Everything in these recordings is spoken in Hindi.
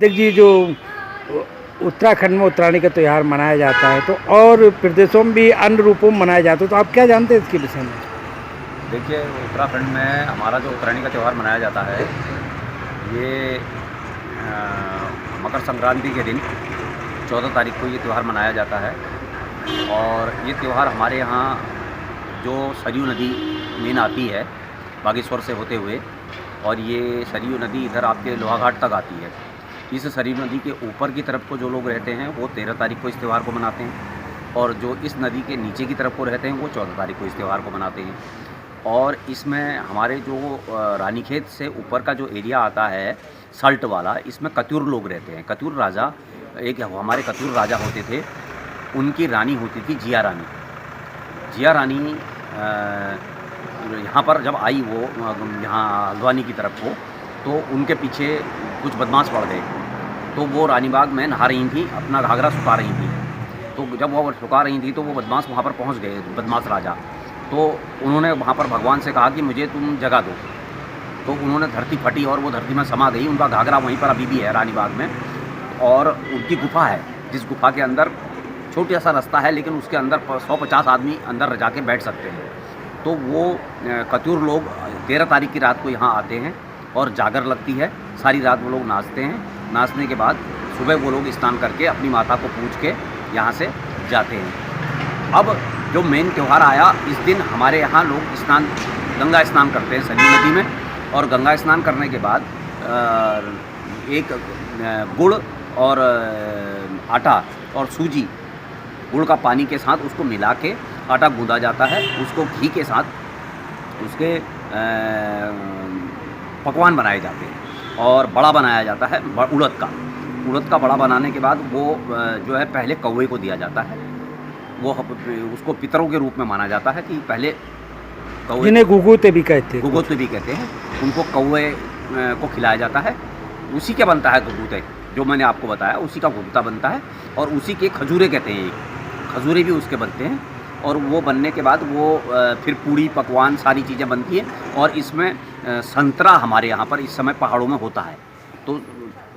देख जी, जो उत्तराखंड में उत्तरायणी का त्यौहार मनाया जाता है तो और प्रदेशों में भी अन्य रूपों में मनाया जाता है, तो आप क्या जानते हैं इसके विषय में? देखिए, उत्तराखंड में हमारा जो उत्तरायणी का त्यौहार मनाया जाता है, ये मकर संक्रांति के दिन 14 तारीख को ये त्यौहार मनाया जाता है। और ये त्यौहार हमारे यहाँ जो सरयू नदी मेन आती है बागेश्वर से होते हुए, और ये सरयू नदी इधर आपके लोहाघाट तक आती है। इस सरयू नदी के ऊपर की तरफ को जो लोग रहते हैं वो 13 तारीख को इस त्यौहार को मनाते हैं, और जो इस नदी के नीचे की तरफ को रहते हैं वो 14 तारीख को इस त्यौहार को मनाते हैं। और इसमें हमारे जो रानीखेत से ऊपर का जो एरिया आता है सल्ट वाला, इसमें कत्यूर लोग रहते हैं। कत्यूर राजा, एक हमारे कत्यूर राजा होते थे, उनकी रानी होती थी जिया रानी। जिया रानी यहाँ पर जब आई, वो यहाँ हल्द्वानी की तरफ को, तो उनके पीछे कुछ बदमाश पड़ गए। तो वो रानीबाग में नहा रही थी, अपना घाघरा सुखा रही थी। तो जब वो सुखा रही थी तो वो बदमाश वहाँ पर पहुँच गए, बदमाश राजा। तो उन्होंने वहाँ पर भगवान से कहा कि मुझे तुम जगह दो। तो उन्होंने धरती फटी और वो धरती में समा गई। उनका घाघरा वहीं पर अभी भी है रानीबाग में, और उनकी गुफा है, जिस गुफा के अंदर छोटा सा रास्ता है, लेकिन उसके अंदर 150 आदमी अंदर जाके बैठ सकते हैं। तो वो कत्यूर लोग 13 तारीख की रात को यहाँ आते हैं और जागर लगती है। सारी रात वो लोग नाचते हैं। नाचने के बाद सुबह वो लोग स्नान करके अपनी माता को पूज के यहाँ से जाते हैं। अब जो मेन त्यौहार आया, इस दिन हमारे यहाँ लोग गंगा स्नान करते हैं सरयू नदी में। और गंगा स्नान करने के बाद एक गुड़ और आटा और सूजी, गुड़ का पानी के साथ उसको मिला के आटा गूंदा जाता है। उसको घी के साथ उसके पकवान बनाए जाते हैं और बड़ा बनाया जाता है उड़द का। उड़द का बड़ा बनाने के बाद वो जो है पहले कौवे को दिया जाता है। वो उसको पितरों के रूप में माना जाता है कि पहले कौवे, जिन्हें गुगुते भी कहते हैं, गुगुते भी कहते हैं, उनको कौवे को खिलाया जाता है। उसी के बनता है गुगुते, जो मैंने आपको बताया उसी का गुगुता बनता है। और उसी के खजूरे कहते हैं, खजूरे भी उसके बनते हैं। और वो बनने के बाद वो फिर पूड़ी पकवान सारी चीज़ें बनती हैं। और इसमें संतरा हमारे यहाँ पर इस समय पहाड़ों में होता है, तो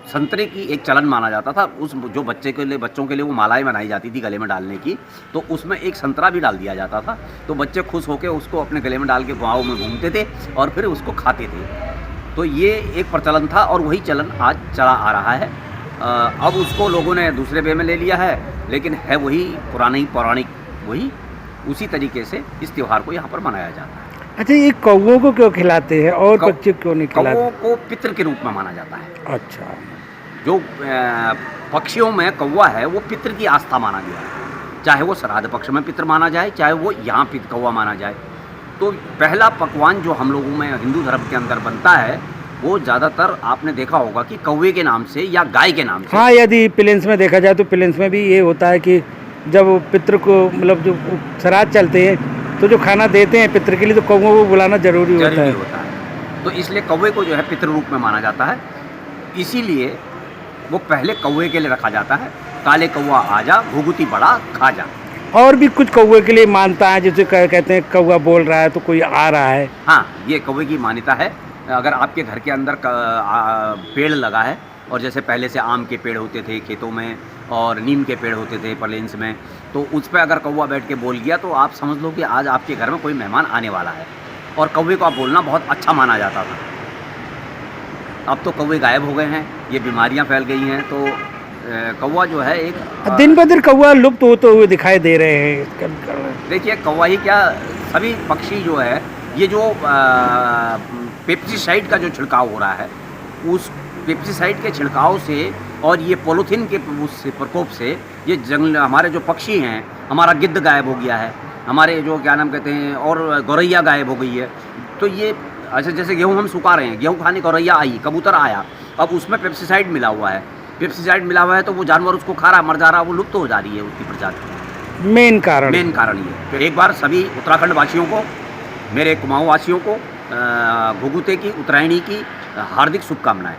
संतरे की एक चलन माना जाता था। उस जो बच्चों के लिए वो मालाएं बनाई जाती थी गले में डालने की, तो उसमें एक संतरा भी डाल दिया जाता था। तो बच्चे खुश होकर उसको अपने गले में डाल के गाँव में घूमते थे और फिर उसको खाते थे। तो ये एक प्रचलन था और वही चलन आज चला आ रहा है। अब उसको लोगों ने दूसरे वे में ले लिया है, लेकिन है वही पुरानी पौराणिक, वही उसी तरीके से इस त्यौहार को यहाँ पर मनाया जाता है। अच्छा, ये कौवों को क्यों खिलाते हैं और बच्चे क्यों नहीं खिलाते? कौवों को पितृ के रूप में माना जाता है। अच्छा, जो पक्षियों में कौवा है वो पितृ की आस्था माना गया है। चाहे वो श्राद्ध पक्ष में पितृ माना जाए, चाहे वो यहाँ कौवा माना जाए। तो पहला पकवान जो हम लोगों में हिंदू धर्म के अंदर बनता है, वो ज़्यादातर आपने देखा होगा कि कौवे के नाम से या गाय के नाम से। हाँ, यदि प्लेन्स में देखा जाए तो प्लेन्स में भी ये होता है कि जब पितृ को, मतलब जो श्राद्ध चलते हैं तो जो खाना देते हैं पितृ के लिए, तो कौवों को बुलाना जरूरी होता है। तो इसलिए कौवे को जो है पितृ रूप में माना जाता है। इसीलिए वो पहले कौवे के लिए रखा जाता है। काले कौवा आजा, घुघुती बड़ा खा जा। और भी कुछ कौवे के लिए मानता है, जैसे कहते हैं कौवा बोल रहा है तो कोई आ रहा है। हाँ, ये कौवे की मान्यता है। अगर आपके घर के अंदर पेड़ लगा है, और जैसे पहले से आम के पेड़ होते थे खेतों में और नीम के पेड़ होते थे प्लेन्स में, तो उस पर अगर कौवा बैठ के बोल गया तो आप समझ लो कि आज आपके घर में कोई मेहमान आने वाला है। और कौवे को आप बोलना बहुत अच्छा माना जाता था। अब तो कौवे गायब हो गए हैं, ये बीमारियां फैल गई हैं। तो कौवा जो है एक दिन ब दिन कौवा लुप्त होते हुए दिखाई दे रहे हैं। देखिए, कौवा ही क्या, सभी पक्षी जो है, ये जो पेप्सिसाइड का जो छिड़काव हो रहा है, उस पेप्सिसाइड के छिड़काव से और ये पॉलीथीन के उससे प्रकोप से ये जंगल, हमारे जो पक्षी हैं, हमारा गिद्ध गायब हो गया है, हमारे जो क्या नाम कहते हैं, और गौरैया गायब हो गई है। तो ये अच्छा, जैसे गेहूँ हम सुखा रहे हैं, गेहूँ खाने गौरैया आई, कबूतर आया, अब उसमें पेप्सिसाइड मिला हुआ है। पेप्सिसाइड मिला हुआ है तो वो जानवर उसको खा रहा, मर जा रहा, वो लुप्त हो जा रही है उसकी प्रजाति। मेन कारण ये। तो एक बार सभी उत्तराखंड वासियों को, मेरे कुमाऊँ वासियों को घुघुते की, उत्तरायणी की हार्दिक शुभकामनाएं।